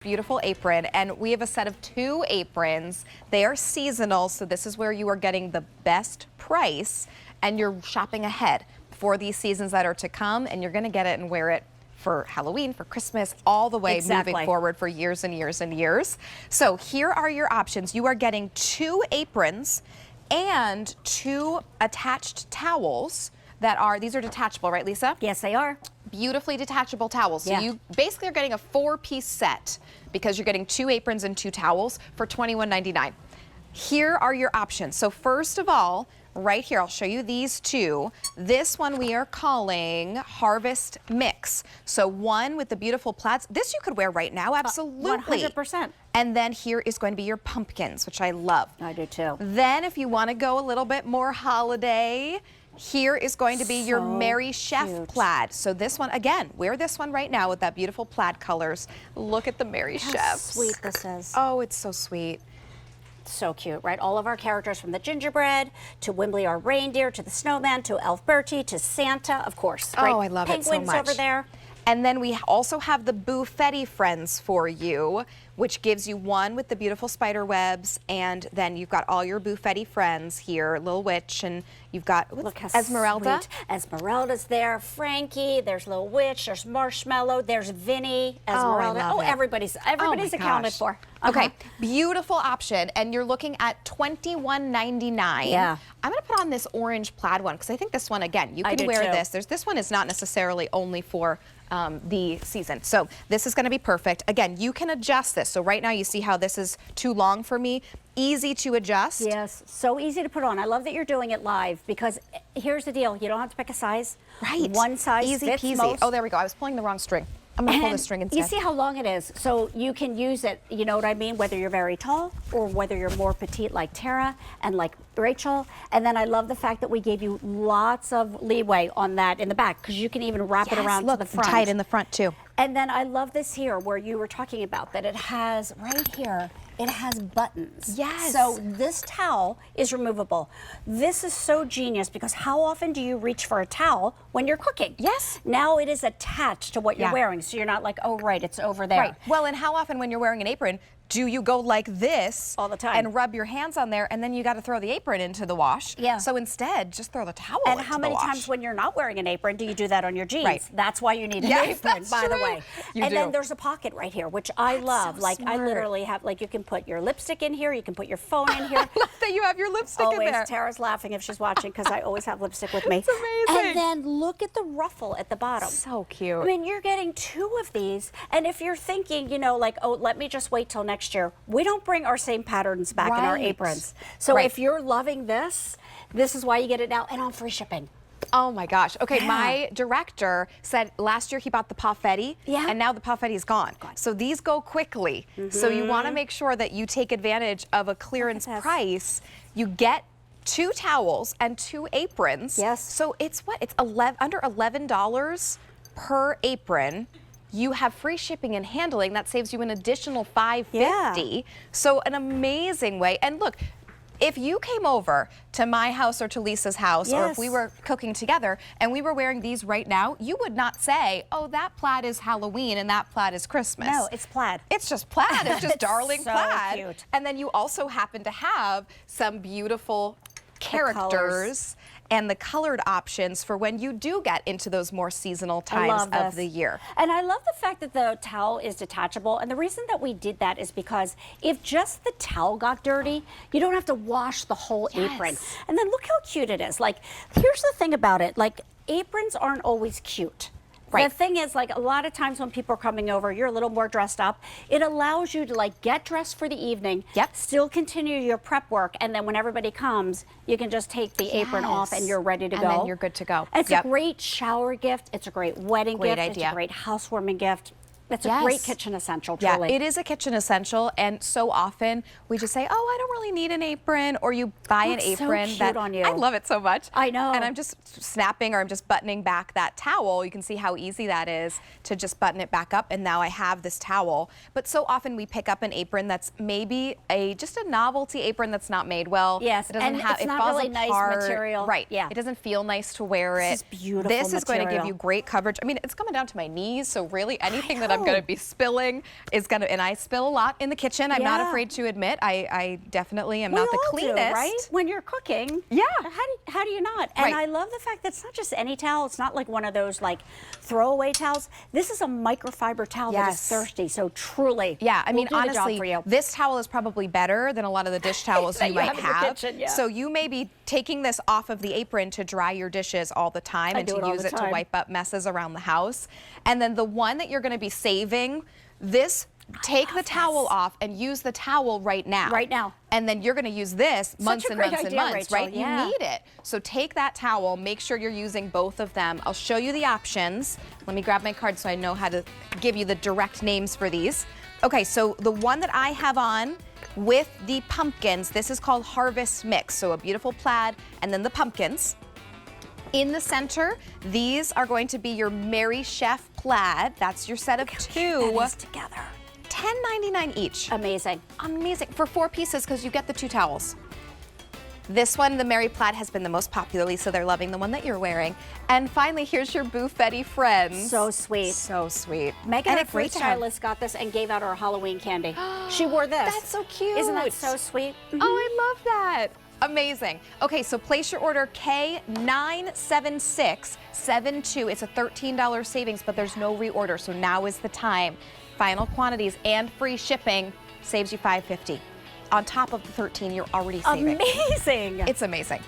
Beautiful apron, and we have a set of 2 aprons. They are seasonal, so this is where you are getting the best price, and you're shopping ahead for these seasons that are to come, and you're going to get it and wear it for Halloween, for Christmas, all the way moving forward for years and years and years. So here are your options. You are getting 2 aprons and 2 attached towels that are, these are detachable, right, Lisa? Yes, they are. Beautifully detachable towels. So you basically are getting a 4-piece set because you're getting 2 aprons and 2 towels for $21.99. Here are your options. So first of all, right here, I'll show you these 2. This one we are calling Harvest Mix. So one with the beautiful plaids. This you could wear right now, absolutely. 100%. And then here is going to be your pumpkins, which I love. I do too. Then if you want to go a little bit more holiday, here is going to be your Merry Chef plaid. So this one, again, wear this one right now with that beautiful plaid colors. Look at the Merry Chefs. How sweet this is. Oh, it's so sweet. So cute, right? All of our characters, from the gingerbread to Wimbley our reindeer to the snowman to Elf Bertie to Santa, of course. Right? Oh, I love it so much. Penguins over there. And then we also have the Buffetti Friends for you, which gives you one with the beautiful spider webs, and then you've got all your Buffetti friends here, Little Witch, and you've got Esmeralda. Sweet. Esmeralda's there, Frankie, there's Little Witch, there's Marshmallow, there's Vinny, Esmeralda. Oh, everybody's accounted for. Okay, beautiful option, and you're looking at $21.99. Yeah. I'm going to put on this orange plaid one because I think this one, again, you can wear this. This one is not necessarily only for the season. So this is going to be perfect. Again, you can adjust this. So right now you see how this is too long for me. Easy to adjust. Yes, so easy to put on. I love that you're doing it live because here's the deal. You don't have to pick a size. Right. One size easy fits peasy. most. Oh, there we go. I was pulling the wrong string. I'm going to pull the string instead. You see how long it is, so you can use it, you know what I mean, whether you're very tall or whether you're more petite like Tara and like Rachel. And then I love the fact that we gave you lots of leeway on that in the back because you can even wrap it around to the front. Tight in the front too. And then I love this here where you were talking about that it has, right here, it has buttons. Yes. So this towel is removable. This is so genius because how often do you reach for a towel when you're cooking? Yes. Now it is attached to what you're wearing, so you're not like, oh, right, it's over there. Right. Well, and how often when you're wearing an apron do you go like this all the time and rub your hands on there, and then you got to throw the apron into the wash? Yeah. So instead, just throw the towel into the wash. And how many times when you're not wearing an apron do you do that on your jeans? Right. That's why you need an apron, by the way. And then there's a pocket right here, which I love. So like smart. I literally have, like you can put your lipstick in here, you can put your phone in here. I love that you have your lipstick in there. Tara's laughing if she's watching because I always have lipstick with me. It's amazing. And then look at the ruffle at the bottom. So cute. I mean, you're getting 2 of these, and if you're thinking, you know, like, oh, let me just wait till next year, we don't bring our same patterns back in our aprons. So if you're loving this, this is why you get it now, and on free shipping. Oh my gosh. Okay, my director said last year he bought the Paffetti, and now the Paffetti is gone. So these go quickly. So you want to make sure that you take advantage of a clearance price. You get 2 towels and 2 aprons. Yes. So it's what? It's under $11 per apron. You have free shipping and handling. That saves you an additional $5.50. So an amazing way. And look, if you came over to my house or to Lisa's house, or if we were cooking together and we were wearing these right now, you would not say, oh, that plaid is Halloween and that plaid is Christmas. No, it's plaid. It's just plaid. It's just darling so plaid. Cute. And then you also happen to have some beautiful characters and the colored options for when you do get into those more seasonal times of the year. And I love the fact that the towel is detachable. And the reason that we did that is because if just the towel got dirty, you don't have to wash the whole apron. And then look how cute it is. Like, here's the thing about it. Like, aprons aren't always cute. The thing is, like, a lot of times when people are coming over, you're a little more dressed up. It allows you to, like, get dressed for the evening, still continue your prep work, and then when everybody comes, you can just take the apron off and you're ready to go. And then you're good to go. And it's a great shower gift. It's a great wedding gift. Idea. It's a great housewarming gift. It's a great kitchen essential, truly. Yeah, it is a kitchen essential, and so often we just say, oh, I don't really need an apron, or you buy an apron. So cute on you. I love it so much. I know. And I'm just snapping, or I'm just buttoning back that towel. You can see how easy that is to just button it back up, and now I have this towel. But so often we pick up an apron that's maybe just a novelty apron that's not made well. Yes, it doesn't and have, it's it not falls really apart. nice material. Right. Yeah. It doesn't feel nice to wear it. This is beautiful This is material. going to give you great coverage. I mean, it's coming down to my knees, so really anything that I'm I'm gonna be spilling is gonna, and I spill a lot in the kitchen. I'm not Yeah. afraid to admit. I definitely am We not the all do, cleanest. right? When you're cooking. Yeah. How do you not? And Right. I love the fact that it's not just any towel. It's not like one of those like throwaway towels. This is a microfiber towel that is Yes. thirsty. So truly, Yeah, I mean, we'll do the job honestly, for you. this towel is probably better than a lot of the dish towels That you you might have in your have. kitchen, yeah. So you may be taking this off of the apron to dry your dishes all the time I and do to it all use the it to time. wipe up messes around the house. And then the one that you're going to be saving, this, take the towel off and use the towel right now. Right now. And then you're going to use this months a and great months idea, and months, Rachel, right? yeah. You need it. So take that towel, make sure you're using both of them. I'll show you the options. Let me grab my card so I know how to give you the direct names for these. Okay, so the one that I have on with the pumpkins, this is called Harvest Mix. So a beautiful plaid and then the pumpkins. In the center, these are going to be your Merry Chef plaid. That's your set of two. That is together. $10.99 each. Amazing. Amazing. For 4 pieces because you get the 2 towels. This one, the Merry Plaid, has been the most popular, so they're loving the one that you're wearing. And finally, here's your Buffetti Friends. So sweet. So sweet. Megan, And our it's great food to have. stylist, got this and gave out our Halloween candy. She wore this. That's so cute. Isn't that so sweet? Oh, I love that. Amazing. Okay, so place your order K97672. It's a $13 savings, but there's no reorder, so now is the time. Final quantities and free shipping saves you $5.50. On top of the $13 you're already saving. Amazing. It's amazing.